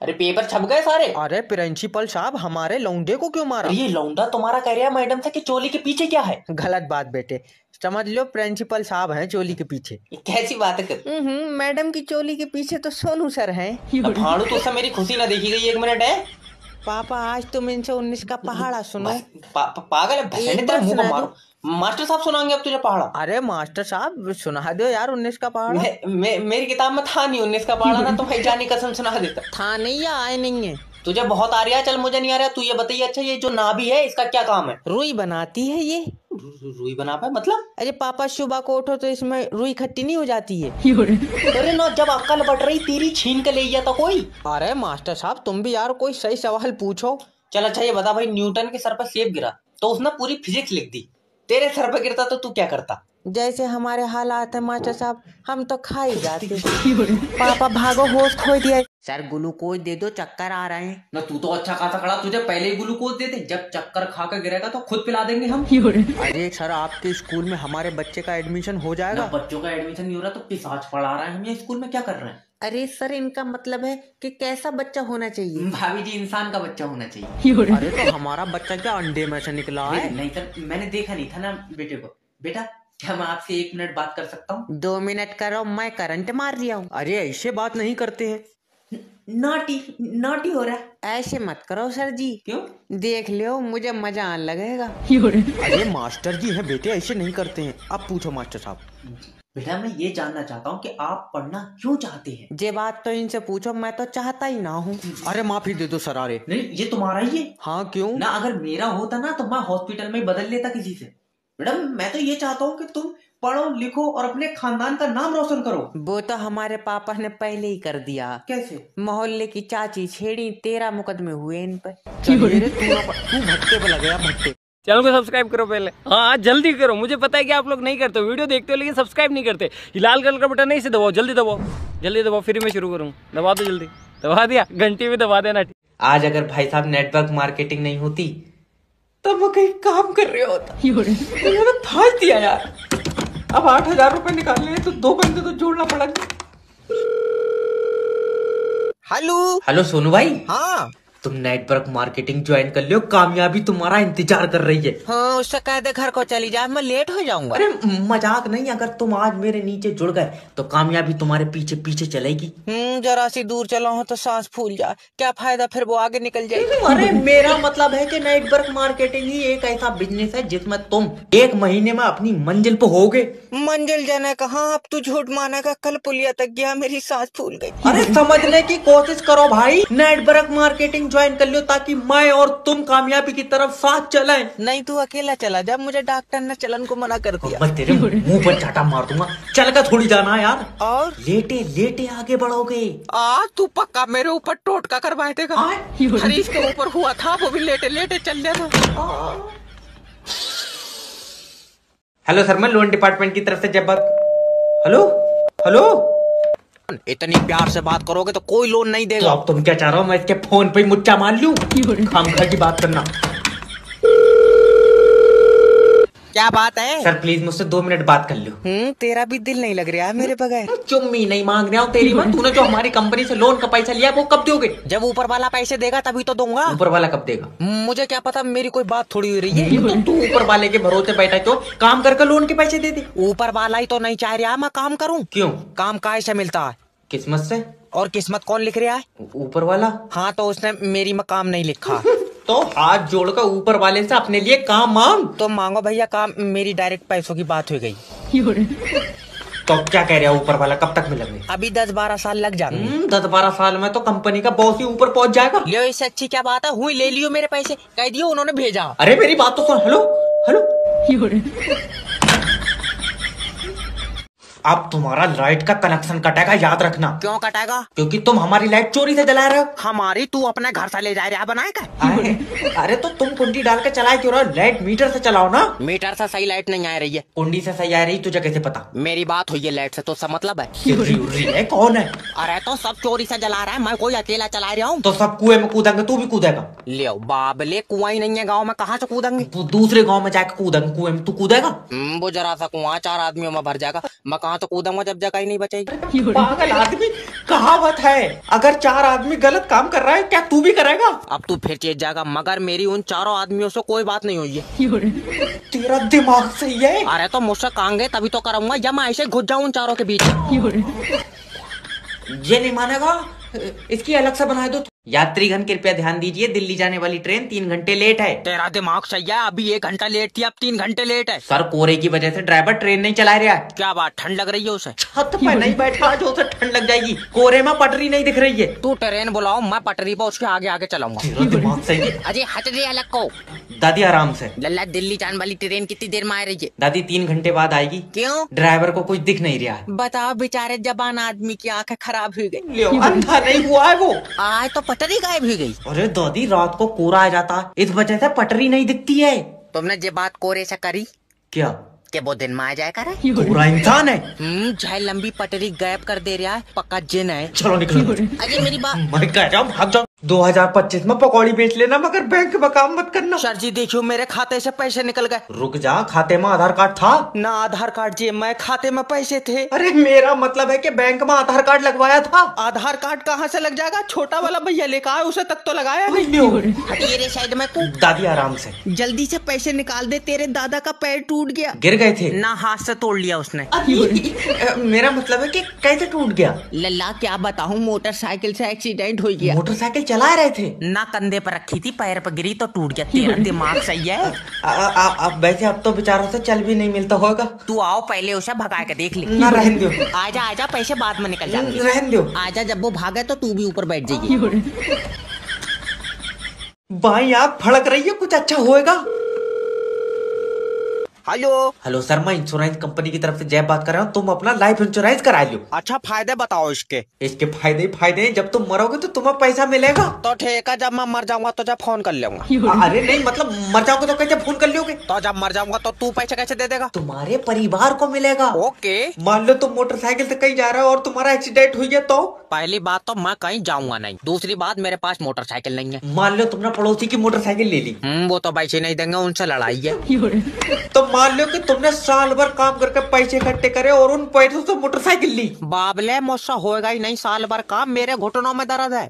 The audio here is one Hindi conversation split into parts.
अरे पेपर छप गए सारे। अरे प्रिंसिपल साहब हमारे लौंडे को क्यों मारा? ये लौंडा तुम्हारा कह रहा मैडम से कि चोली के पीछे क्या है? गलत बात बेटे, समझ लो प्रिंसिपल साहब हैं चोली के पीछे। ये कैसी बात है? मैडम की चोली के पीछे तो सोनू सर हैं। भाड़ू तो उससे मेरी खुशी ना देखी गई। 1 मिनट है पापा, आज तुम इनसे 19 का पहाड़ा सुनो। पागल है, भैंस तेरे मुंह पर मारो। मास्टर साहब सुनाएंगे अब तुझे पहाड़ा। अरे मास्टर साहब सुना दो यार 19 का पहाड़ा। मेरी किताब में था नहीं 19 का पहाड़ा ना, तो भाई जानी कसम सुना देता। था नहीं या आए नहीं है? तुझे बहुत आ रहा है, चल मुझे नहीं आ रहा। तू ये बताइए, अच्छा ये जो नाभि है इसका क्या काम है? रुई बनाती है ये। रुई बना पाए मतलब? अरे पापा सुबह को उठो तो इसमें रुई खट्टी नहीं हो जाती है? अरे ना, जब अक्ल बट रही तेरी छीन के ले गया था कोई। अरे मास्टर साहब तुम भी यार कोई सही सवाल पूछो। चल अच्छा ये बता भाई, न्यूटन के सर पर सेब गिरा तो उसने पूरी फिजिक्स लिख दी, तेरे सर पर गिरता तो तू क्या करता? जैसे हमारे हालात है मास्टर साहब, हम तो खा ही जाते। पापा भागो, होश खो दिया। सर ग्लूकोज दे दो, चक्कर आ रहे हैं। ना तू तो अच्छा खासा खड़ा, तुझे पहले ही ग्लूकोज दे दे, जब चक्कर खा कर गिरेगा तो खुद पिला देंगे हम। अरे सर आपके स्कूल में हमारे बच्चे का एडमिशन हो जाएगा? बच्चों का एडमिशन नहीं हो रहा तो पिशाच पढ़ा रहा है, हम ये स्कूल में क्या कर रहे हैं? अरे सर इनका मतलब है कि कैसा बच्चा होना चाहिए? भाभी जी, इंसान का बच्चा होना चाहिए। अरे तो हमारा बच्चा क्या अंडे में से निकला है? नहीं सर, मैंने देखा नहीं था ना बेटे को। बेटा क्या मैं आपसे 1 मिनट बात कर सकता हूँ? 2 मिनट करो, मैं करंट मार दिया हूँ। अरे ऐसे बात नहीं करते हैं। नॉटी हो रहा है। ऐसे मत करो सर जी। क्यों? देख लियो, मुझे मजा आने लगेगा। अरे मास्टर जी हैं बेटे, ऐसे नहीं करते हैं। अब पूछो मास्टर साहब। बेटा मैं ये जानना चाहता हूँ कि आप पढ़ना क्यों चाहते हैं? ये बात तो इनसे पूछो, मैं तो चाहता ही ना हूँ। अरे माफी दे दो सर। अरे नहीं, ये तुम्हारा ही है। हाँ क्यों ना, अगर मेरा होता ना तो मैं हॉस्पिटल में बदल लेता किसी से। मैडम मैं तो ये चाहता हूँ कि तुम पढ़ो लिखो और अपने खानदान का नाम रोशन करो। वो तो हमारे पापा ने पहले ही कर दिया। कैसे? मोहल्ले की चाची छेड़ी, 13 मुकदमे हुए इन पर। तू भट्टे पे लग गया, भट्टे। चैनल को सब्सक्राइब करो पहले। हाँ जल्दी करो, मुझे पता है कि आप लोग नहीं करते, वीडियो देखते हो लेकिन सब्सक्राइब नहीं करते। ये लाल कलर का बटन नहीं से दबाओ, जल्दी दबाओ, जल्दी दबाओ, फिर मैं शुरू करूँ। दबा दो जल्दी, दबा दिया, घंटी भी दबा देना। आज अगर भाई साहब नेटवर्क मार्केटिंग नहीं होती तब वो कहीं काम कर रहे होता। मैंने फाड़ दिया यार। अब 8,000 रुपए निकालने हैं तो 2 बंदे तो जोड़ना पड़ेगा। हेलो सोनू भाई। हाँ तुम नेटवर्क मार्केटिंग ज्वाइन कर लियो, कामयाबी तुम्हारा इंतजार कर रही है। हाँ, उससे कह दे घर को चली जा, मैं लेट हो जाऊंगा। अरे मजाक नहीं, अगर तुम आज मेरे नीचे जुड़ गए तो कामयाबी तुम्हारे पीछे पीछे चलेगी। जरा सी दूर चला हो तो सांस फूल जाए, क्या फायदा, फिर वो आगे निकल जाएगी। अरे मेरा मतलब है कि नेटवर्क मार्केटिंग ही एक ऐसा बिजनेस है जिसमें तुम 1 महीने में अपनी मंजिल पे होगे। मंजिल जाने कहाँ, अब तू झूठ मानेगा, कल पुलिया तक गया, मेरी सांस फूल गई। अरे समझने की कोशिश करो भाई, नेटवर्क मार्केटिंग ज्वाइन कर लियो ताकि मैं और तुम कामयाबी की तरफ साथ चलें। नहीं तू अकेला चला जा, मुझे डॉक्टर ने चलन को मना कर दिया। मैं तेरे मुंह पर चाटा मार दूंगा, चल कर थोड़ी जाना यार। और लेटे लेटे आगे बढ़ोगे। तू पक्का मेरे ऊपर टोटका करवाए देगा? हरीश के ऊपर हुआ था, वो भी लेटे लेटे चल जाता। हेलो सर, मैं लोन डिपार्टमेंट की तरफ से जब बात। हेलो हेलो, इतनी प्यार से बात करोगे तो कोई लोन नहीं देगा। तो अब तुम क्या चाह रहे हो, मैं इसके फोन पे मुच्चा मार लूं? खामखा की बात करना। क्या बात है? सर प्लीज मुझसे 2 मिनट बात कर लो। तेरा भी दिल नहीं लग रहा है मेरे बगैर? चुम्मी नहीं मांग रहा हूँ तेरी मैं। तूने जो हमारी कंपनी से लोन का पैसा लिया वो कब दोगे? जब ऊपर वाला पैसे देगा तभी तो दूंगा। ऊपर वाला कब देगा? मुझे क्या पता, मेरी कोई बात थोड़ी हो रही है। तो तू ऊपर वाले के भरोसे बैठा है, तो काम करके लोन के पैसे दे दे। ऊपर वाला ही तो नहीं चाह रहा मैं काम करूँ। क्यों? काम काहे से मिलता है? किस्मत से। और किस्मत कौन लिख रहा है? ऊपर वाला। हाँ तो उसने मेरी में काम नहीं लिखा। तो हाथ जोड़कर ऊपर वाले से अपने लिए काम मांग। तो मांगो भैया काम, मेरी डायरेक्ट पैसों की बात हो गई। तो क्या कह रहे हो, ऊपर वाला कब तक मिलेंगे? अभी 10-12 साल लग जाएंगे। 10-12 साल में तो कंपनी का बॉस ही ऊपर पहुंच जाएगा। लियो, इससे अच्छी क्या बात है, हुई ले लियो मेरे पैसे, कह दियो उन्होंने भेजा। अरे मेरी बात तो सुन। हेलो हेलो, अब तुम्हारा लाइट का कनेक्शन कटेगा, याद रखना। क्यों कटेगा? क्योंकि तुम हमारी लाइट चोरी से जला रहे हो। हमारी तू अपने घर से ले जा रहा बनाए का? अरे तो तुम कुंडी डाल के चलाए क्यों रहे हो? लाइट मीटर से चलाओ ना। मीटर से सही लाइट नहीं आ रही है। कुंडी से सही आ रही, तुझे कैसे पता? मेरी बात हुई है लाइट से, तो सब मतलब है? है कौन है? अरे तो सब चोरी से जला रहा है, मैं कोई अकेला चला रहा हूँ? तो सब कुएं में कूदेंगे, तू भी कूदेगा? ले बाबले, कुआं ही नहीं है गाँव में, कहाँ से कूदेंगे? दूसरे गाँव में जाके कूदेंगे, कुएं में तू कूदेगा? वो जरा सा कुआं 4 आदमियों में भर जाएगा, मकान कहाँ तो कूदूंगा जब जगह ही नहीं बचेगी। पागल आदमी, कहावत है अगर 4 आदमी गलत काम कर रहा है क्या तू भी करेगा? अब तू फिर चेत जाएगा, मगर मेरी उन चारों आदमियों से कोई बात नहीं हुई है। तेरा दिमाग सही है। अरे तो मुझसे कांगे तभी तो करूंगा, या मैं ऐसे घुस जाऊं उन चारों के बीच। ये नहीं मानेगा, इसकी अलग से बना दो। यात्रीगण कृपया ध्यान दीजिए, दिल्ली जाने वाली ट्रेन 3 घंटे लेट है। तेरा दिमाग सही है, अभी 1 घंटा लेट थी, अब 3 घंटे लेट है। सर कोहरे की वजह से ड्राइवर ट्रेन नहीं चला रहा है। क्या बात, ठंड लग रही है उसे? छत पे नहीं बैठा जो उसे ठंड लग जाएगी, कोहरे में पटरी नहीं दिख रही है। तू ट्रेन बुलाओ, मैं पटरी पर उसके आगे आगे चलाऊंगा। तेरा दिमाग सही है। अजय हट रे अलग को। दादी आराम से। लल्ला, दिल्ली जाने वाली ट्रेन कितनी देर में आ रही है? दादी 3 घंटे बाद आएगी। क्यों? ड्राइवर को कुछ दिख नहीं रहा है। बताओ, बेचारे जबान आदमी की आंखें खराब हो गई। अंधा नहीं हुआ है वो। आज तो पटरी गायब हो गई। अरे दादी रात को कोहरा आ जाता, इस वजह से पटरी नहीं दिखती है। तुमने ये बात कोरे से करी क्या? कि वो दिन में आ जाए करे? पूरा इंसान है। चाहे लंबी पटरी गायब कर दे रहा है, पक्का जिन है। चलो निकलो। अरे मेरी बात, मैं कह रहा हूँ भाग जाओ। 2025 में पकौड़ी बेच लेना, मगर बैंक में काम मत करना। सर जी देखियो, मेरे खाते से पैसे निकल गए। रुक जा, खाते में आधार कार्ड था ना? आधार कार्ड जी, मैं खाते में पैसे थे। अरे मेरा मतलब है कि बैंक में आधार कार्ड लगवाया था। आधार कार्ड कहाँ से लग जाएगा? छोटा वाला भैया लेकर आए, उसे तक तो लगाया नहीं। हटिए रे साइड में को। दादी आराम से। जल्दी से पैसे निकाल दे, तेरे दादा का पैर टूट गया। गिर गए थे ना, हाथ से तोड़ लिया उसने। मेरा मतलब है कि कैसे टूट गया? लल्ला क्या बताऊं, मोटरसाइकिल से एक्सीडेंट हो गया। मोटरसाइकिल चला रहे थे ना, कंधे पर रखी थी, पैर पर गिरी तो टूट गया। तेरा दिमाग सही है। अब वैसे अब तो बेचारों से चल भी नहीं मिलता होगा। तू आओ, पहले उसे भगा के देख ले। ना रहने दो। आजा आजा, पैसे बाद में निकल जाएंगे। रहने दो। आजा, जब वो भागे तो तू भी ऊपर बैठ जाइए। बाई आप फड़क रही है, कुछ अच्छा होएगा। हेलो। हेलो सर, मैं इंश्योरेंस कंपनी की तरफ से जय बात कर रहा हूँ। तुम अपना लाइफ इंश्योरेंस करा लो। अच्छा, फायदे बताओ इसके। इसके फायदे ही फायदे हैं, जब तुम मरोगे तो तुम्हें पैसा मिलेगा। तो ठीक है, जब मैं मर जाऊंगा तो जब फोन कर लूंगा। अरे नहीं, मतलब मर जाओगे तो कैसे फोन कर लोगे? तो जब मर जाऊंगा तो तू पैसे कैसे दे देगा? तुम्हारे परिवार को मिलेगा। ओके। मान लो तुम मोटरसाइकिल से कहीं जा रहे हो और तुम्हारा एक्सीडेंट हुई है तो? पहली बात तो मैं कहीं जाऊंगा नहीं, दूसरी बात मेरे पास मोटरसाइकिल नहीं है। मान लो तुमने पड़ोसी की मोटरसाइकिल ले ली। वो तो पैसे नहीं देंगे, उनसे लड़ाई है। तो मान लो कि तुमने साल भर काम करके पैसे इकट्ठे करे और उन पैसों से मोटरसाइकिल ली। बाबले, मुझसे होएगा ही नहीं साल भर काम, मेरे घुटनों में दर्द है।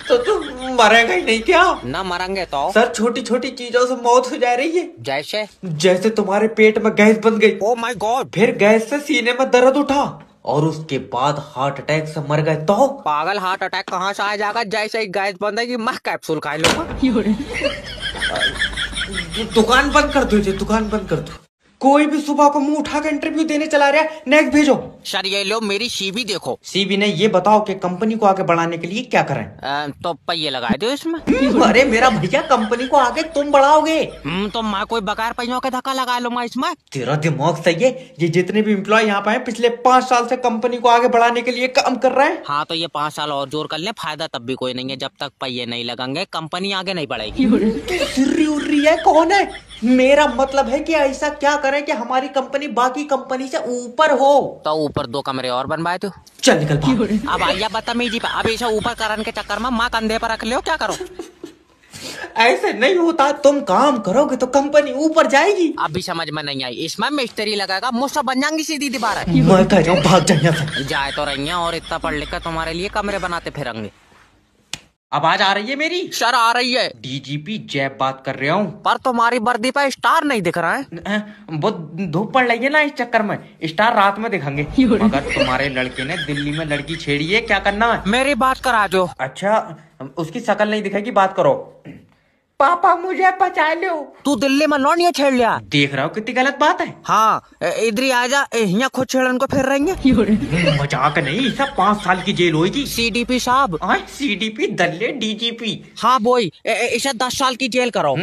तो तुम मरेगा ही नहीं क्या? ना मरेंगे तो? सर छोटी छोटी चीजों से मौत हो जा रही है। जैसे? जैसे तुम्हारे पेट में गैस बन गई। Oh my God. फिर गैस से सीने में दर्द उठा और उसके बाद हार्ट अटैक से मर गए तो? पागल, हार्ट अटैक कहाँ से आ जाएगा? जैसे ही गैस बंदेगी मैं कैप्सूल खा लूंगा। दुकान बंद कर दो, दुकान बंद कर दो। कोई भी सुबह को मुंह उठा के इंटरव्यू देने चला रहा है, नेक्स्ट भेजो। सर ये लो, मेरी सीवी देखो। सीवी ने ये बताओ कि कंपनी को आगे बढ़ाने के लिए क्या करें? तो पहिए लगा दो इसमें। अरे मेरा भैया, कंपनी को आगे तुम बढ़ाओगे। तो मैं कोई बगैर पहियों के धक्का लगा लूंगा इसमें। तेरा दिमाग सही है। ये जितने भी एम्प्लॉय यहाँ पे हैं, पिछले 5 साल से कंपनी को आगे बढ़ाने के लिए काम कर रहे हैं। हाँ, तो ये 5 साल और जोर कर ले, फायदा तब भी कोई नहीं है। जब तक पहिए नहीं लगेंगे कंपनी आगे नहीं बढ़ेगी। सिर्री उर्री है, कौन है? मेरा मतलब है कि ऐसा क्या करें कि हमारी कंपनी बाकी कंपनी से ऊपर हो। तो ऊपर 2 कमरे और बनवाए दो। चल निकल भाग। अब आइया बदतमीजी पे, अब इसे ऊपर करने के चक्कर में माँ कंधे पर रख लो, क्या करो? ऐसे नहीं होता, तुम काम करोगे तो कंपनी ऊपर जाएगी। अभी समझ में नहीं आई, इसमें मिस्त्री लगाएगा, मुझसे बन जाएंगी सीधी दीवार। मैं कह रहा हूँ भाग जाए। जाए तो रही है, और इतना पढ़ लिख कर तुम्हारे लिए कमरे बनाते फिरेंगे। आवाज आ रही है मेरी? सर आ रही है। डीजीपी जैब बात कर रहा हूँ। पर तुम्हारी वर्दी पे स्टार नहीं दिख रहा है। वो धूप पड़ रही है ना, इस चक्कर में स्टार रात में दिखेंगे। मगर तुम्हारे लड़के ने दिल्ली में लड़की छेड़ी है, क्या करना है? मेरी बात करा दो। अच्छा, उसकी शक्ल नहीं दिखेगी, बात करो। पापा मुझे बचा लो। तू दिल्ली में लौंडिया छेड़ लिया। देख रहा हो कितनी गलत बात है। हाँ, इधर ही आजा, यहाँ खुद छेड़न को फिर रही है। मजाक नहीं, सब 5 साल की जेल होगी। सीडीपी साहब। सीडीपी दल्ले डीजीपी। हाँ बोई, इसे 10 साल की जेल करो।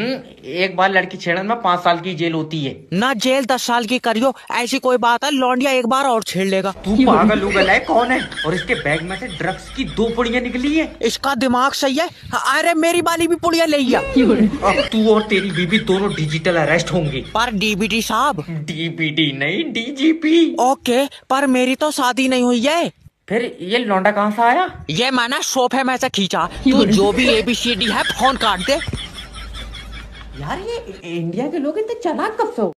एक बार लड़की छेड़न में 5 साल की जेल होती है ना। जेल 10 साल की करियो, ऐसी कोई बात है? लौंडिया एक बार और छेड़ लेगा। तू पागल उगल है, कौन है? और इसके बैग में से ड्रग्स की 2 पुड़ियाँ निकली है। इसका दिमाग सही है। अरे मेरी वाली भी पुड़िया ले लिया। अब तू और तेरी बीबी दोनों डिजिटल अरेस्ट होंगे। पर डीबीटी साहब। डीबीटी नहीं, डीजीपी। ओके, पर मेरी तो शादी नहीं हुई है। फिर ये लौंडा कहाँ से आया? ये मैंने सोफे में से खींचा। तू जो भी ABCD है फोन काट दे। यार ये इंडिया के लोग इतने चालाक कब से हो?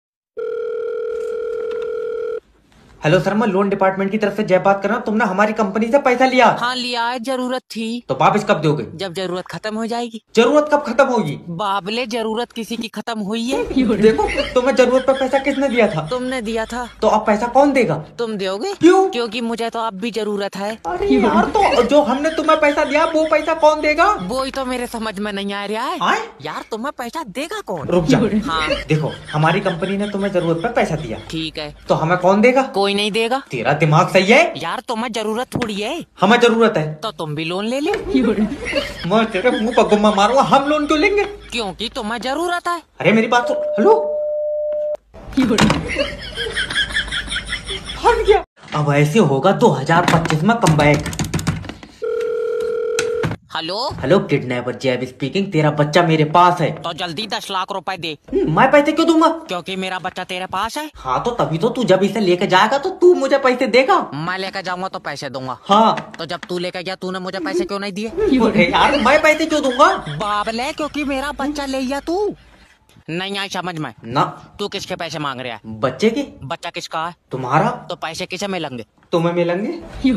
हेलो सर, मैं लोन डिपार्टमेंट की तरफ से जय बात कर रहा हूँ। तुमने हमारी कंपनी से पैसा लिया? हाँ लिया है, जरूरत थी। तो वापस कब दोगे? जब जरूरत खत्म हो जाएगी। जरूरत कब खत्म होगी? बाबले, जरूरत किसी की खत्म हुई है। देखो, तुम्हें जरूरत पर पैसा किसने दिया था? तुमने दिया था। तो अब पैसा कौन देगा? तुम दोगे। क्यों? क्योंकि मुझे तो अब भी जरूरत है। अरे यार, तो जो हमने तुम्हें पैसा दिया वो पैसा कौन देगा? वो ही तो मेरे समझ में नहीं आ रहा है। आए? यार तुम्हें पैसा देगा कौन? रुक जा। हाँ देखो, हमारी कंपनी ने तुम्हें जरूरत पर पैसा दिया, ठीक है। तो हमें कौन देगा? कोई नहीं देगा। तेरा दिमाग सही है? यार तुम्हें जरूरत थोड़ी है। हमें जरूरत है तो तुम भी लोन ले लो। मैं तेरे मुंह पर गुम्मा मारूंगा। हम लोन क्यों लेंगे? क्योंकि तुम्हें जरूरत है। अरे मेरी बात सुन। हेलो, हट गया। अब ऐसे होगा 2025 में कमबैक। हेलो हेलो, किडनैपर जैब स्पीकिंग। तेरा बच्चा मेरे पास है। तो जल्दी 10 लाख रुपए दे। मैं पैसे क्यों दूंगा? क्योंकि मेरा बच्चा तेरे पास है। हाँ, तो तभी तो तू जब इसे लेके जाएगा तो तू मुझे पैसे देगा। मैं लेकर जाऊंगा तो पैसे दूंगा। हाँ, तो जब तू लेकर गया तूने मुझे पैसे क्यों नहीं दिए? अरे यार, मैं पैसे क्यों दूंगा? बाबले, क्योंकि मेरा बच्चा ले गया तू। नहीं आई समझ में? ना। तू किसके पैसे मांग रहा है? बच्चे के। बच्चा किसका है? तुम्हारा। तो पैसे किसे मिलेंगे? तुम्हें मिलेंगे।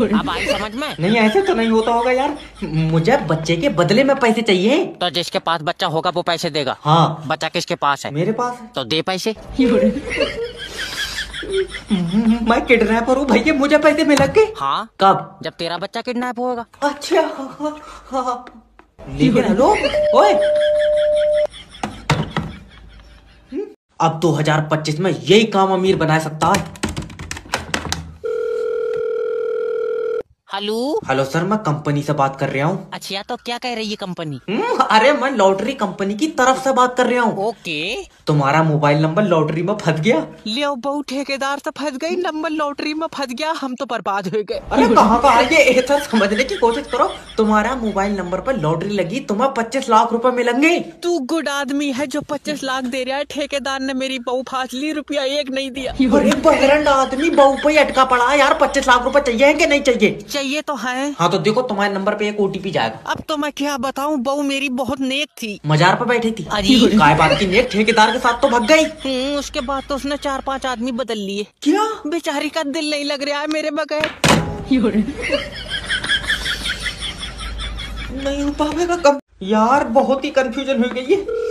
अब आई समझ में? नहीं, ऐसे तो नहीं होता होगा यार। मुझे बच्चे के बदले में पैसे चाहिए। तो जिसके पास बच्चा होगा वो पैसे देगा। हाँ। बच्चा किसके पास है? मेरे पास है। तो दे पैसे। मैं किडनैपर हूँ भैया, मुझे पैसे मिलेंगे। हाँ। कब? जब तेरा बच्चा किडनैप होगा। अच्छा। हाँ। लेकिन हेलो, ओए, अब 2025 में यही काम अमीर बना सकता है। हेलो। हेलो सर, मैं कंपनी से बात कर रहा हूँ। अच्छा, तो क्या कह रही है कंपनी? अरे मैं लॉटरी कंपनी की तरफ से बात कर रहा हूँ। ओके। तुम्हारा मोबाइल नंबर लॉटरी में फंस गया। ले बहु ठेकेदार से फंस गई, नंबर लॉटरी में फंस गया, हम तो बर्बाद हो गए। अरे कहाँ का ये सर, समझने की कोशिश करो। तुम्हारा मोबाइल नंबर पर लॉटरी लगी, तुम्हें 25 लाख रुपए मिलेंगे। तू गुड आदमी है जो 25 लाख दे रहा है। ठेकेदार ने मेरी बहू फांस ली, रुपया एक नहीं दिया। अरे बहरंड आदमी, बहू पे ही अटका पड़ा है यार। 25 लाख रुपए चाहिए कि नहीं चाहिए? चाहिए तो है। हाँ, तो देखो तुम्हारे नंबर पे एक OTP जाएगा। अब तो मैं क्या बताऊं, बहू मेरी बहुत नेक थी। मजार पर बैठी थी। अरे काय बात की नेक? ठेकेदार के साथ तो भाग गई। उसके बाद तो उसने 4-5 आदमी बदल लिए। क्या? बेचारी का दिल नहीं लग रहा है मेरे बगैर। नहीं हो पाएगा कब यार, बहुत ही कंफ्यूजन हो गई है।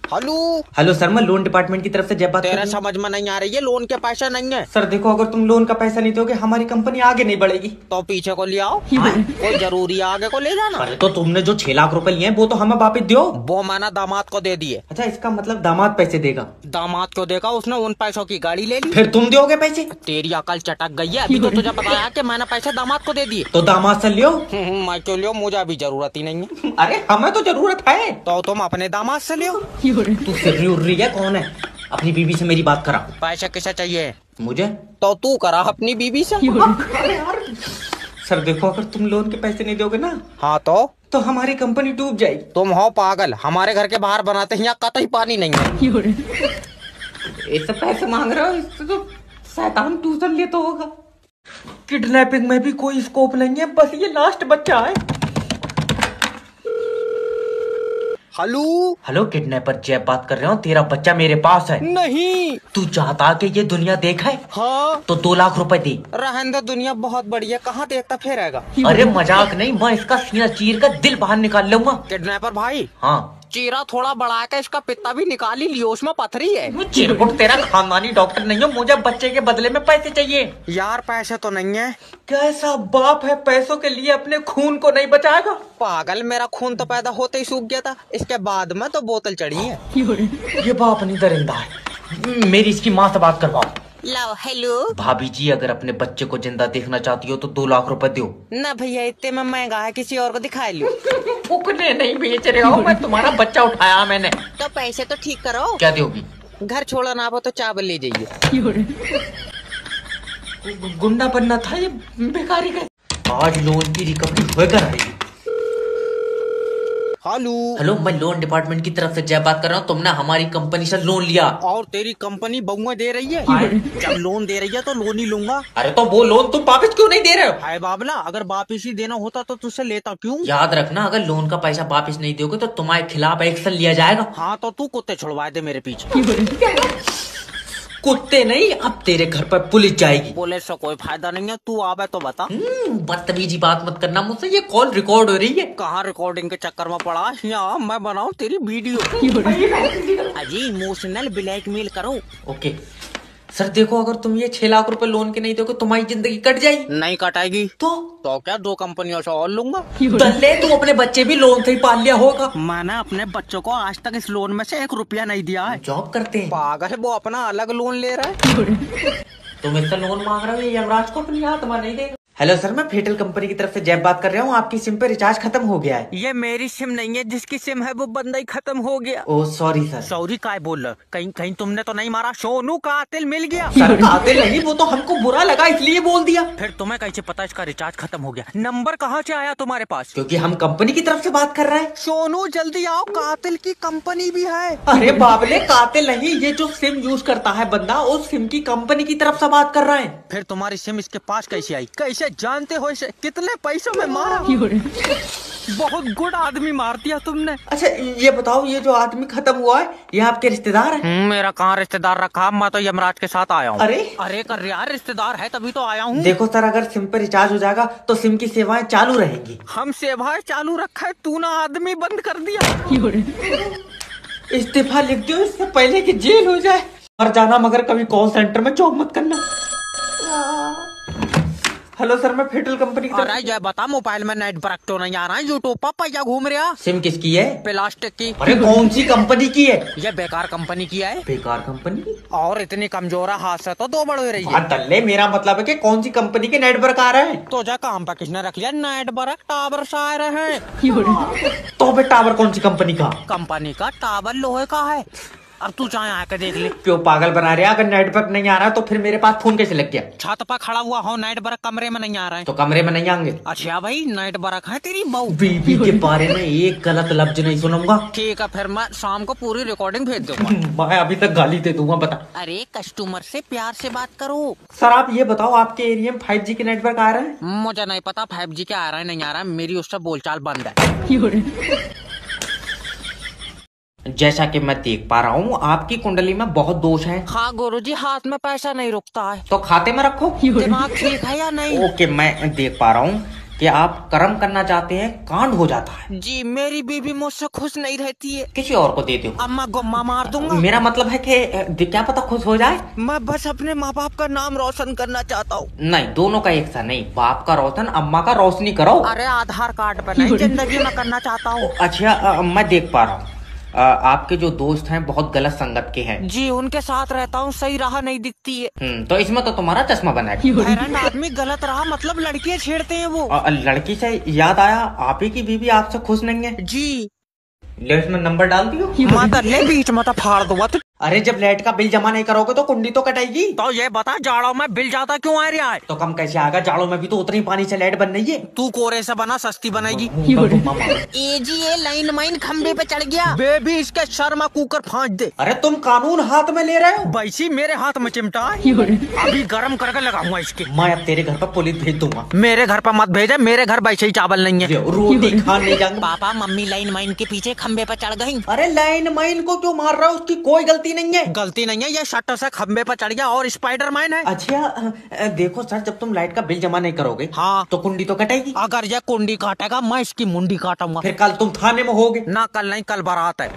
हेलो। हेलो सर, मैं लोन डिपार्टमेंट की तरफ से जय बात कर तेरा रहा हूँ। समझ में नहीं आ रही है, लोन के पैसा नहीं है। सर देखो, अगर तुम लोन का पैसा नहीं दोगे हमारी कंपनी आगे नहीं बढ़ेगी। तो पीछे को ले आओ। कोई जरूरी है आगे को ले जाना? अरे तो तुमने जो 6 लाख रुपए लिए हैं वो तो हमें वापस दो। वो मैंने दामाद को दे दिए। अच्छा, इसका मतलब दामाद पैसे देगा? दामाद को देगा, उसने उन पैसों की गाड़ी ले ली। फिर तुम दोगे पैसे? तेरी अकल चटक गई है। अभी तो तुझे बताया कि मैंने पैसे दामाद को दे दिए। तो दामाद से लियो। मैं क्यों लियो, मुझे अभी जरूरत ही नहीं है। अरे हमें तो जरूरत है। तो तुम अपने दामाद से लियो। तू सिर्री उर्री है? कौन है? अपनी बीवी से मेरी बात करा। पैसे किसे चाहिए? मुझे। तो तू करा अपनी बीवी से। अरे यार सर देखो, अगर तुम लोन के पैसे नहीं दोगे ना हाँ तो हमारी कंपनी डूब जाएगी। तुम हो पागल, हमारे घर के बाहर बनाते हैं, यहाँ कतई पानी नहीं है। इससे पैसे मांग रहे हो? इससे तो शैतान ट्यूशन ले तो होगा। किडनैपिंग में भी कोई स्कोप नहीं है, बस ये लास्ट बच्चा है। हेलो। हेलो, किडनैपर जय बात कर रहा हूँ। तेरा बच्चा मेरे पास है। नहीं। तू चाहता कि ये दुनिया देखा है? हाँ। तो 2 लाख रुपए दे। रहने दो, दुनिया बहुत बड़ी है, कहाँ देखता फिर आएगा। अरे मजाक नहीं, मैं इसका सीना चीर कर दिल बाहर निकाल लूंगा। किडनैपर भाई। हाँ। चीरा थोड़ा बढ़ा के इसका पित्ता भी निकाल ही लियो, उसमें पथरी है। चिरकुट, तेरा खानदानी डॉक्टर नहीं हो। मुझे बच्चे के बदले में पैसे चाहिए। यार पैसे तो नहीं है। कैसा बाप है पैसों के लिए अपने खून को नहीं बचाएगा? पागल, मेरा खून तो पैदा होते ही सूख गया था, इसके बाद में तो बोतल चढ़ी है। ये बाप नहीं दरिंदा है। मेरी इसकी माँ से बात करवाओ। लाओ। हेलो भाभी जी, अगर अपने बच्चे को जिंदा देखना चाहती हो तो 2 लाख रुपए दो। ना भैया, इतने में महंगा है, किसी और को दिखा लो। फुकने नहीं बेच रहे हो, मैं तुम्हारा बच्चा उठाया मैंने। तो पैसे तो ठीक करो। क्या दोगी? घर छोड़ो ना, वो तो चावल ले जाइए। गुंडा बनना था ये बेकारी का। आज लोन की रिकवरी होकर रहेगी। हेलो। हेलो, मैं लोन डिपार्टमेंट की तरफ से जय बात कर रहा हूँ। तुमने हमारी कंपनी से लोन लिया और तेरी कंपनी बहुएं दे रही है। जब लोन दे रही है तो लोन ही लूंगा। अरे तो वो लोन तुम वापस क्यों नहीं दे रहे हो? हाय बाबला, अगर वापिस ही देना होता तो तुझसे लेता क्यों? याद रखना, अगर लोन का पैसा वापस नहीं दोगे तो तुम्हारे खिलाफ एक्शन लिया जाएगा। हाँ, तो तू कुत्ते छुड़वा दे मेरे पीछे। कुत्ते नहीं, अब तेरे घर पर पुलिस जाएगी। पुलिस से कोई फायदा नहीं है, तू आवे तो बता। बदतमीजी बात मत करना मुझसे, ये कॉल रिकॉर्ड हो रही है। कहाँ रिकॉर्डिंग के चक्कर में पड़ा, यहाँ मैं बनाऊँ तेरी वीडियो। अजी इमोशनल ब्लैकमेल करो। ओके सर, देखो अगर तुम ये 6 लाख रुपए लोन के नहीं दोगे तुम्हारी जिंदगी कट जाएगी। नहीं कटाएगी तो क्या 2 कंपनियों से और लूंगा। तल्ले तू अपने बच्चे भी लोन से ही पाल लिया होगा। मैंने अपने बच्चों को आज तक इस लोन में से 1 रुपया नहीं दिया है। जॉब करते हैं पागल है, वो अपना अलग लोन ले रहा है। तुम इससे लोन मांग रहे हो, ये यमराज को अपनी आत्मा नहीं देगा। हेलो सर, मैं फेटल कंपनी की तरफ से जैब बात कर रहा हूँ। आपकी सिम पे रिचार्ज खत्म हो गया है। ये मेरी सिम नहीं है, जिसकी सिम है वो बंदा ही खत्म हो गया। Oh sorry sir. सॉरी काय बोल रहा, कहीं तुमने तो नहीं मारा? सोनू कातिल मिल गया। सर कातिल नहीं, वो तो हमको बुरा लगा इसलिए बोल दिया। फिर तुम्हें कैसे पता इसका रिचार्ज खत्म हो गया? नंबर कहाँ से आया तुम्हारे पास? क्योंकि हम कंपनी की तरफ से बात कर रहे हैं। सोनू जल्दी आओ, कातिल की कंपनी भी है। अरे बाबले, कातिल नहीं, ये जो सिम यूज करता है बंदा, उस सिम की कंपनी की तरफ से बात कर रहे हैं। फिर तुम्हारी सिम इसके पास कैसे आई? कैसे जानते हो इसे? कितने पैसों में मारा? बहुत गुड आदमी मार दिया तुमने। अच्छा ये बताओ, ये जो आदमी खत्म हुआ है ये आपके रिश्तेदार है? मेरा कहाँ रिश्तेदार रखा, मैं तो यमराज के साथ आया हूँ। अरे कर यार, रिश्तेदार है तभी तो आया हूँ। देखो सर, अगर सिम पे रिचार्ज हो जाएगा तो सिम की सेवाएं चालू रहेंगी। हम सेवाएं चालू रखा है, तू ना आदमी बंद कर दिया। इस्तीफा लिख दो इससे पहले कि जेल हो जाए। मर जाना मगर कभी कॉल सेंटर में जॉब मत करना। हेलो सर, मैं फेटल कंपनी की तरफ। जय बता, मोबाइल में नेट ब्रेक तो नहीं आ रहा है? यूट्यूब पर पैया घूम रहा। सिम किसकी है? प्लास्टिक की। अरे कौन सी कंपनी की है? ये बेकार कंपनी की है। बेकार कंपनी? और इतनी कमजोर है, हाथ से तो 2 बढ़ रही है। तल्ले, मेरा मतलब है कि कौन सी कंपनी के नेटवर्क आ रहे हैं? तो जा काम पर किसने रख लिया? नेट ब्रेक टावर से आ रहे हैं। तो फिर टावर कौन सी कंपनी का? कंपनी का टावर लोहे का है। अब तू चाहे आकर देख ले। क्यों पागल बना रहे? अगर नेटवर्क नहीं आ रहा तो फिर मेरे पास फोन कैसे लग गया? छत पर खड़ा हुआ हो, नेट ब्रेक कमरे में नहीं आ रहा है तो कमरे में नहीं आएंगे। अच्छा भाई, नेट ब्रेक है तेरी बहू। बीबी के बारे में एक गलत लफ्ज नहीं सुनूंगा। ठीक है, फिर मैं शाम को पूरी रिकॉर्डिंग भेज दूंगा। मैं अभी तक गाली दे दूंगा। बता। अरे कस्टमर से प्यार से बात करो। सर आप ये बताओ, आपके एरिया में 5G के नेटवर्क आ रहे हैं? मुझे नहीं पता 5G क्या आ रहा है नहीं आ रहा है, मेरी उससे बोलचाल बंद है। जैसा कि मैं देख पा रहा हूँ आपकी कुंडली में बहुत दोष है। हाँ गुरुजी, हाथ में पैसा नहीं रुकता है। तो खाते में रखो। दिमाग ठीक है या नहीं? ओके, मैं देख पा रहा हूँ कि आप कर्म करना चाहते हैं, कांड हो जाता है। जी, मेरी बीबी मुझसे खुश नहीं रहती है। किसी और को दे दो। अम्मा गुम्मा मार दूंगा। मेरा मतलब है कि क्या पता खुश हो जाए। मैं बस अपने माँ बाप का नाम रोशन करना चाहता हूँ। नहीं, दोनों का एक सा नहीं, बाप का रोशन अम्मा का रोशनी करो। अरे आधार कार्ड पर नहीं, जिंदगी में करना चाहता हूँ। अच्छा मैं देख पा रहा हूँ आपके जो दोस्त हैं बहुत गलत संगत के हैं। जी, उनके साथ रहता हूँ, सही राह नहीं दिखती है। तो इसमें तो तुम्हारा चश्मा बना है। हैरान आदमी गलत राह मतलब लड़कियाँ छेड़ते हैं वो। लड़की से याद आया, आप ही की बीवी आपसे खुश नहीं है। जी, ले इसमें नंबर डाल दियो। माता ले बीच में तो फाड़ दूंगा। अरे जब लाइट का बिल जमा नहीं करोगे तो कुंडी तो कटेगी। तो ये बता, जाड़ों में बिल ज्यादा क्यों आ रहा है? तो कम कैसे आएगा? जाड़ों में भी तो उतनी पानी से लाइट बन रही है। तू कोरे से बना, सस्ती बनेगी। ये लाइन माइन खंबे पे चढ़ गया। बेबी इसके सर में कुकर फाँच दे। अरे तुम कानून हाथ में ले रहे हो। वैसी मेरे हाथ में चिमटा है, अभी गर्म करके लगाऊंगा इसके। मैं अब तेरे घर पर पुलिस भेज दूंगा। मेरे घर पर मत भेजे, मेरे घर वैसे ही चावल नहीं है। रोटी खाने जाऊंगा। पापा मम्मी लाइन माइन के पीछे खंबे पे चढ़ गयी। अरे लाइन माइन को क्यों मार रहा है? उसकी कोई गलती नहीं है। गलती नहीं है, ये शटर से खंबे पर चढ़ गया और स्पाइडरमैन है। अच्छा देखो सर, जब तुम लाइट का बिल जमा नहीं करोगे हाँ तो कुंडी तो कटेगी। अगर ये कुंडी काटेगा मैं इसकी मुंडी काटूंगा। फिर कल तुम थाने में होगे ना। कल नहीं, कल बारात है।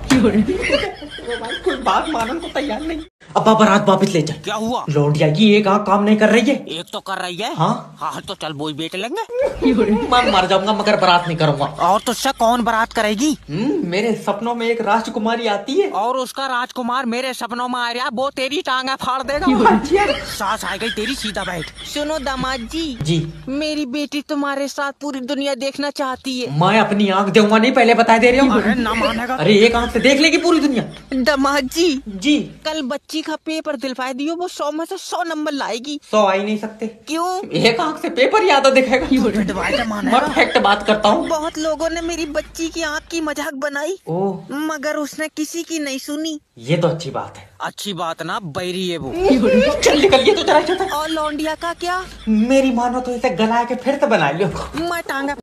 कोई बात मानने को तैयार नहीं। अब बारात वापस ले जाए। क्या हुआ? लौंडिया की एक आंख काम नहीं कर रही है। एक तो कर रही है। हाँ तो चल वो बेच लेंगे। मैं मर जाऊंगा मगर बारात नहीं करूंगा। और तुझसे कौन बारात करेगी? मेरे सपनों में एक राजकुमारी आती है और उसका राजकुमार मेरे सपनों में आ रहा, वो तेरी टांगा फाड़ देगा। सास आ गई तेरी, सीधा बैठ। सुनो दामाद जी, मेरी बेटी तुम्हारे साथ पूरी दुनिया देखना चाहती है। मैं अपनी आंख दूंगा नहीं, पहले बता दे रही हूँ। अरे ना मानेगा। अरे एक आंख से देख लेगी पूरी दुनिया। दामाद जी कल बच्ची का पेपर दिलवा दियो, वो 100 में से 100 नंबर लाएगी। 100 आ ही नहीं सकते। क्यों? एक आंख से पेपर याद दिखेगा। परफेक्ट बात करता हूँ। बहुत लोगों ने मेरी बच्ची की आंख की मजाक बनाई, मगर उसने किसी की नहीं सुनी। ये तो अच्छी बात है। अच्छी बात ना, बैरी है वो। चल निकलिए तो जरा। और लौंडिया का क्या? मेरी मानो तो इसे गला के फिर से बना लियो। मैं टांगा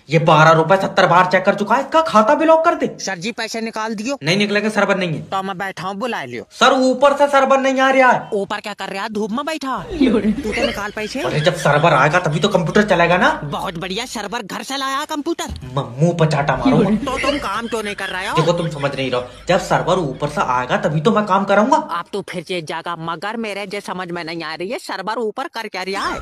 ये 12 रुपए 70 बार चेक कर चुका है, इसका खाता भी लॉक कर दे। सर जी पैसे निकाल दियो। नहीं निकलेगा, सर्वर नहीं है। तो मैं बैठा हूँ, बुला लियो। सर ऊपर से सर्वर नहीं आ रहा है। ऊपर क्या कर रहा है, धूप में बैठा। तू तो निकाल पैसे। अरे जब सर्वर आएगा तभी तो कंप्यूटर चलेगा ना। बहुत बढ़िया, सर्वर घर से लाया कंप्यूटर। मुंह पर चाटा मारूंगा। तो तुम काम क्यों नहीं कर रहे हो? देखो तुम समझ नहीं रहो, जब सर्वर ऊपर से आएगा तभी तो मैं काम करूंगा। आप तो फिर चेंज जाएगा, मगर मेरे जो समझ में नहीं आ रही है, सर्वर ऊपर कर क्या रहा है?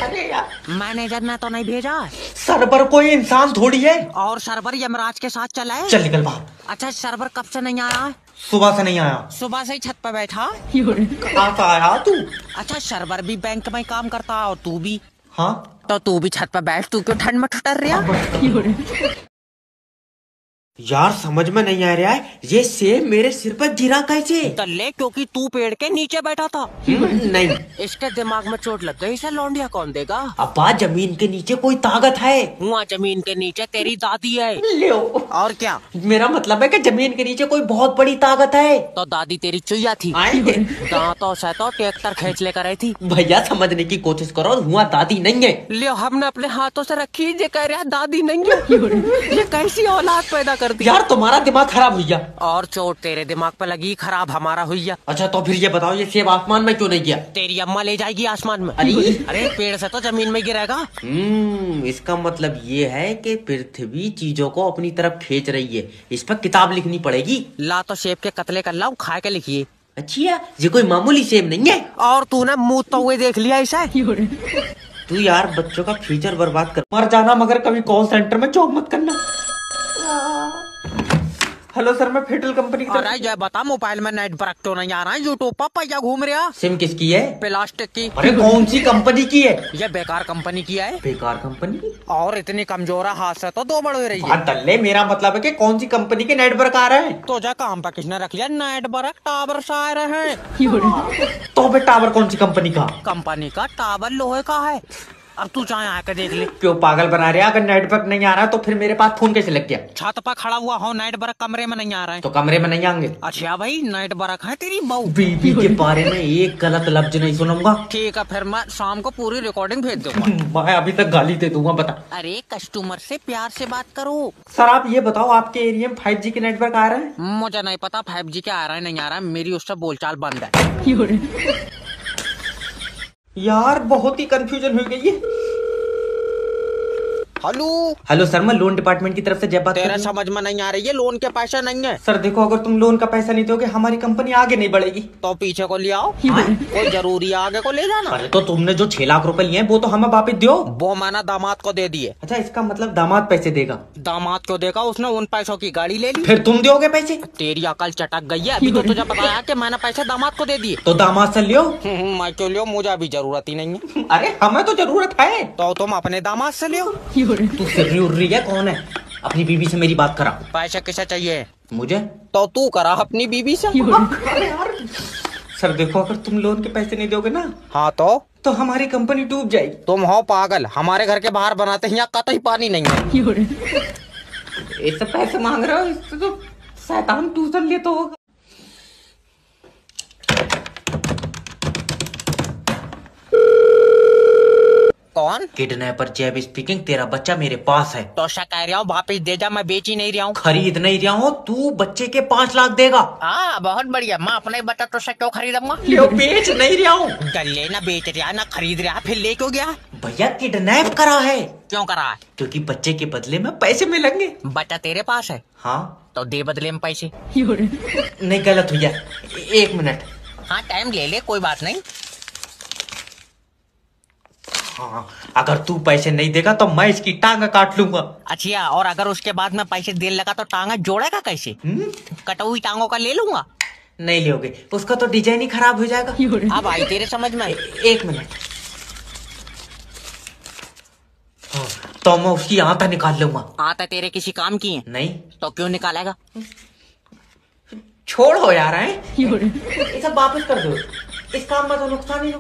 अरे यार, मैनेजर ने तो नहीं भेजा। सर्वर कोई इंसान थोड़ी है। और सर्वर यमराज के साथ चला है। चल निकल बाहर। अच्छा, सर्वर कब से नहीं आया है? सुबह से नहीं आया। सुबह से ही छत पे बैठा। कहाँ से आया तू? अच्छा, सर्वर भी बैंक में काम करता है और तू भी। हाँ तो तू भी छत पे बैठ, तू क्यों ठंड में ठुटर रहा? यार समझ में नहीं आ रहा है, ये सेब मेरे सिर पर गिरा कैसे? तल्ले, क्योंकि तू पेड़ के नीचे बैठा था। नहीं, इसके दिमाग में चोट लग गई, इसे लौंडिया कौन देगा? अब्बा जमीन के नीचे कोई ताकत है। वहाँ जमीन के नीचे तेरी दादी है। लो। और क्या? मेरा मतलब है कि जमीन के नीचे कोई बहुत बड़ी ताकत है। तो दादी तेरी चुईया थी। दांतों से तो ट्रैक्टर खींच लेकर आई थी। भैया समझने की कोशिश करो, हुआ दादी नहीं है। लियो, हमने अपने हाथों से रखी, ये कह रहा दादी नहीं है। ये कैसी औलाद पैदा कर दी? यार तुम्हारा दिमाग खराब हुई। और चोट तेरे दिमाग पे लगी, खराब हमारा हुई। अच्छा तो फिर ये बताओ, ये सेब आसमान में क्यों नहीं गया? तेरी अम्मा ले जाएगी आसमान में। अरे अरे पेड़ से तो जमीन में गिरेगा। इसका मतलब ये है कि पृथ्वी चीजों को अपनी तरफ खींच रही है। इस पर किताब लिखनी पड़ेगी। ला तो सेब के कतले कर लाऊं, खा के लिखिए। अच्छा, ये कोई मामूली सेब नहीं है। और तूने मुँह तो हुए देख लिया ऐसा? तू यार बच्चों का फ्यूचर बर्बाद कर। मर जाना मगर कभी कॉल सेंटर में जॉब मत करना। हेलो सर, मैं फेडरल कंपनी की अरे जय बता, मोबाइल में नेट वर्क तो नहीं आ रहा है, यूट्यूब पर पैसा घूम रहा। सिम किसकी है? प्लास्टिक की। अरे कौन सी कंपनी की है? ये बेकार कंपनी की है। बेकार कंपनी? और इतनी कमजोर है, हाथ से तो दो बड़ हो रही है। तल्ले, मेरा मतलब है कि कौन सी कंपनी के नेटवर्क आ रहे हैं? तो जा काम पर किसने रख लिया? नेट वर्क टावर से आ रहे हैं। तो बे टावर कौन सी कंपनी का? कंपनी का टावर लोहे का है। अब तू चाहे आके देख ले। क्यों पागल बना रहे? अगर नेटवर्क नहीं आ रहा तो फिर मेरे पास फोन कैसे लग गया? छत पर खड़ा हुआ हो, नेट वर्क कमरे में नहीं आ रहा है। तो कमरे में नहीं आएंगे? अच्छा भाई, नेट वर्क है तेरी बहू। बीबी के बारे में एक गलत लफ्ज नहीं सुनूंगा। ठीक है, फिर मैं शाम को पूरी रिकॉर्डिंग भेज दूंगा। मैं अभी तक गाली दे दूंगा। बता। अरे कस्टमर से प्यार से बात करो। सर आप ये बताओ, आपके एरिया में 5G के नेटवर्क आ रहा है? मुझे नहीं पता 5G क्या आ रहा है नहीं आ रहा है, मेरी उससे बोलचाल बंद है। यार बहुत ही कंफ्यूजन हो गई है। हेलो हेलो सर, मैं लोन डिपार्टमेंट की तरफ से जब बात कर तेरा रही हूँ। समझ में नहीं आ रही है, लोन के पैसे नहीं है। सर देखो, अगर तुम लोन का पैसा नहीं दोगे हमारी कंपनी आगे नहीं बढ़ेगी। तो पीछे को ले आओ, कोई जरूरी है आगे को ले जाना। अरे तो तुमने जो 6 लाख रुपए लिए हैं वो तो हमें वापस दो। वो मैंने दामाद को दे दिए। अच्छा, इसका मतलब दामाद पैसे देगा? दामाद को देगा, उसने उन पैसों की गाड़ी ले ली। फिर तुम दोगे पैसे? तेरी अकल चटक गई है, अभी तो तुझे बताया कि मैंने पैसे दामाद को दे दिए। तो दामाद से लियो। मैं क्यों लियो, मुझे अभी जरूरत ही नहीं है। अरे हमें तो जरूरत है। तो तुम अपने दामाद से लियो। तू सिर्री उर्री है? कौन है? अपनी बीबी से मेरी बात करा। पैसे किसे चाहिए? मुझे। तो तू करा अपनी बीबी से। अरे यार सर देखो, अगर तुम लोन के पैसे नहीं दोगे ना हाँ तो हमारी कंपनी डूब जाएगी। तुम हो पागल, हमारे घर के बाहर बनाते हैं, यहाँ कतई पानी नहीं है। ऐसे पैसे मांग रहे हो, इससे तो शैतान ट्यूशन ले तो होगा। कौन? किडनैपर जैब स्पीकिंग। तेरा बच्चा मेरे पास है। तो क्या कह रहा हूँ, वापिस दे जा, मैं बेच ही नहीं रहा हूँ। खरीद नहीं रहा हूँ, तू बच्चे के 5 लाख देगा। हाँ बहुत बढ़िया, मैं अपने बच्चा तो से क्यों खरीदूंगा? लियो, बेच नहीं रहा हूँ। गले ना बेच रहा ना खरीद रहा, फिर ले क्यों गया? भैया किडनैप करा है। क्यों करा है? क्योंकि बच्चे के बदले में पैसे मिलेंगे। बच्चा तेरे पास है? हाँ। तो दे बदले में पैसे। नहीं गलत भैया, 1 मिनट। हाँ टाइम ले ले, कोई बात नहीं। हाँ, अगर तू पैसे नहीं देगा तो मैं इसकी टांग काट लूंगा। अच्छा, और अगर उसके बाद में पैसे देने लगा तो टांगा जोड़ेगा कैसे? कटा हुई टांगों का ले लूंगा। नहीं लोगे, उसका तो डिजाइन ही खराब हो जाएगा। अब आई तेरे समझ में? 1 मिनट। हाँ, तो मैं उसकी आंता निकाल लूंगा। आता तेरे किसी काम की है? नहीं। तो क्यों निकालेगा? छोड़ो यार, है ये सब वापस कर दो। इस काम में तो नुकसान ही।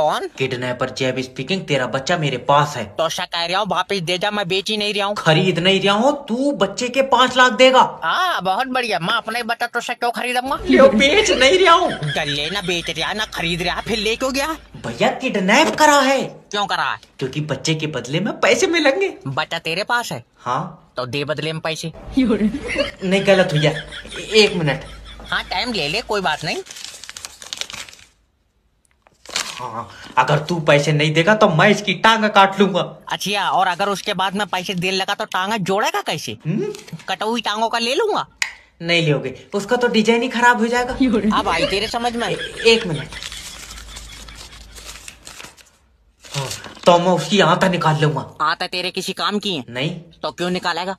कौन? किडनैपर जैब स्पीकिंग, तेरा बच्चा मेरे पास है। तो ऐसा कह रहा हूँ वापिस दे जा, मैं बेच ही नहीं रहा हूँ। खरीद नहीं रहा हूँ, तू बच्चे के 5 लाख देगा। हाँ बहुत बढ़िया, मैं अपने बच्चा तो क्यों खरीदूंगा? लियो, बेच नहीं रहा हूँ। गले ना बेच रहा ना खरीद रहा, फिर ले क्यों गया? भैया किडनैप करा है। क्यों करा है? क्योंकि बच्चे के बदले में पैसे मिलेंगे। बच्चा तेरे पास है? हाँ। तो दे बदले में पैसे। नहीं, गलत भैया, 1 मिनट। हाँ टाइम ले ले, कोई बात नहीं। हाँ, अगर तू पैसे नहीं देगा तो मैं इसकी टांग काट लूंगा। अच्छा, और अगर उसके बाद में पैसे देने लगा तो टांगा जोड़ेगा कैसे? कटा हुई टांगों का ले लूंगा। नहीं लोगे, उसका तो डिजाइन ही खराब हो जाएगा। अब आई तेरे समझ में? 1 मिनट। हाँ, तो मैं उसकी आंता निकाल लूंगा। आंता तेरे किसी काम की है? नहीं। तो क्यों निकालेगा?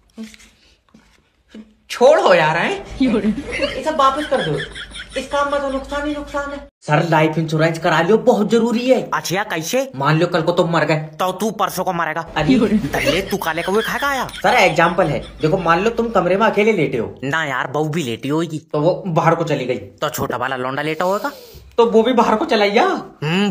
छोड़ो यार, है ये सब वापस कर दो, इस काम में तो नुकसान ही नुकसान है। सर लाइफ इंश्योरेंस करा लियो, बहुत जरूरी है। अच्छा कैसे? मान लो कल को तुम मर गए तो तू परसों को मरेगा। अरे तू काले कौवे खा का आया? सर एग्जाम्पल है, देखो मान लो तुम कमरे में अकेले लेटे हो ना यार, बहू भी लेटी होगी। तो वो बाहर को चली गई, तो छोटा वाला लौंडा लेटा होगा तो वो भी बाहर को चला गया।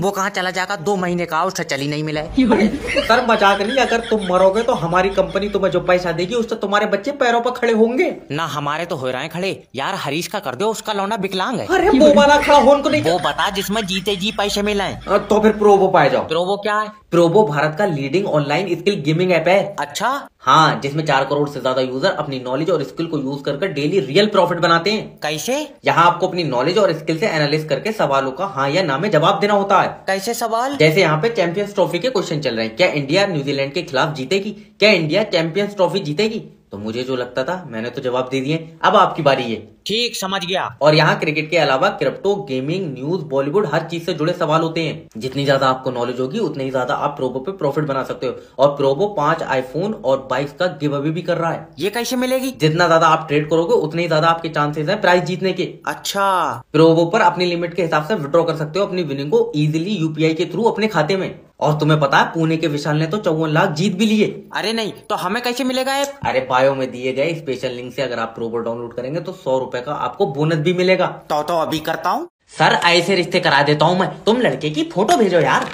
वो कहाँ चला जाएगा? 2 महीने का उससे चली नहीं मिला है। सर मजाक नहीं, अगर तुम मरोगे तो हमारी कंपनी तुम्हें जो पैसा देगी उससे तुम्हारे बच्चे पैरों पर खड़े होंगे। ना हमारे तो हो रहे हैं खड़े यार। हरीश का कर दो, उसका लौंडा विकलांग है। अरे वो वाला खड़ा होने को नहीं, वो बता जिसमें जीते जी पैसे मिले। तो फिर प्रोबो पाए जाओ। प्रोबो क्या है? प्रोबो भारत का leading online skill gaming app है। अच्छा हाँ, जिसमें 4 करोड़ से ज्यादा यूजर अपनी नॉलेज और स्किल को यूज करके डेली रियल प्रॉफिट बनाते हैं। कैसे? यहाँ आपको अपनी नॉलेज और स्किल से एनालिस करके सवालों का हाँ या ना में जवाब देना होता है। कैसे सवाल? जैसे यहाँ पे चैंपियंस ट्रॉफी के क्वेश्चन चल रहे हैं, क्या इंडिया न्यूजीलैंड के खिलाफ जीतेगी, क्या इंडिया चैंपियंस ट्रॉफी जीतेगी? तो मुझे जो लगता था मैंने तो जवाब दे दिए, अब आपकी बारी है। ठीक, समझ गया। और यहाँ क्रिकेट के अलावा क्रिप्टो, गेमिंग, न्यूज, बॉलीवुड, हर चीज से जुड़े सवाल होते हैं। जितनी ज्यादा आपको नॉलेज होगी उतनी ही ज्यादा आप प्रोबो पे प्रॉफिट बना सकते हो। और प्रोबो 5 आईफोन और 22 का गिव अवे भी कर रहा है। ये कैसे मिलेगी? जितना ज्यादा आप ट्रेड करोगे उतने ही ज्यादा आपके चांसेस हैं प्राइज जीतने के। अच्छा, प्रोबो पर अपनी लिमिट के हिसाब से विड्रॉ कर सकते हो अपनी विनिंग को इजीली यूपीआई के थ्रू अपने खाते में। और तुम्हें पता है पुणे के विशाल ने तो 54 लाख जीत भी लिए। अरे नहीं, तो हमें कैसे मिलेगा ऐप? अरे बायो में दिए गए स्पेशल लिंक से अगर आप प्रोबो डाउनलोड करेंगे तो 100 रुपए का आपको बोनस भी मिलेगा। तो अभी करता हूँ। सर ऐसे रिश्ते करा देता हूँ मैं, तुम लड़के की फोटो भेजो यार।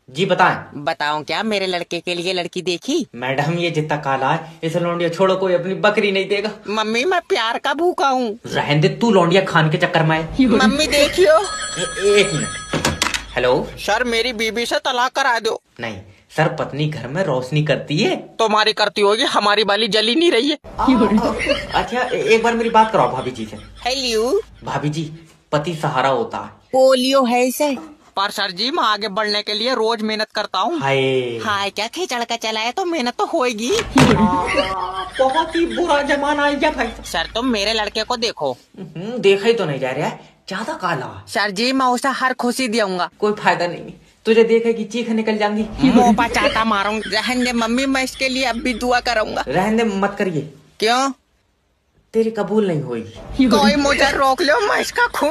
जी बताएं। बताऊं क्या? मेरे लड़के के लिए लड़की देखी। मैडम ये जितना काला है इसे लौंडिया छोड़ो, कोई अपनी बकरी नहीं देगा। मम्मी मैं प्यार का भूखा हूँ। रहने दे, तू लौंडिया खान के चक्कर में है। मम्मी देखियो। 1 मिनट। हेलो सर, मेरी बीबी से तलाक करा दो। नहीं सर, पत्नी घर में रोशनी करती है। तुम्हारी करती होगी, हमारी वाली जली नहीं रही है। अच्छा एक बार मेरी बात कराओ भाभी जी से। हेलो भाभी जी, पति सहारा होता है। पोलियो है इसे। पर सर जी, मैं आगे बढ़ने के लिए रोज मेहनत करता हूँ। हाय क्या खिचड़ का चला है तो मेहनत तो होएगी। बहुत ही बुरा जमाना है भाई। सर तुम मेरे लड़के को देखो। देखा ही तो नहीं जा रहा है, ज्यादा काला। सर जी मैं उसे हर खुशी दूंगा। कोई फायदा नहीं, तुझे देखेगी चीख निकल जाएंगी। मुंह पर चाटा मारूंगा। रहने दे मम्मी, मैं इसके लिए अब भी दुआ करूंगा। रहने दे, मत करिए। क्यों? तेरी कबूल नहीं होगी। कोई मुझे रोक लो, मैं इसका खून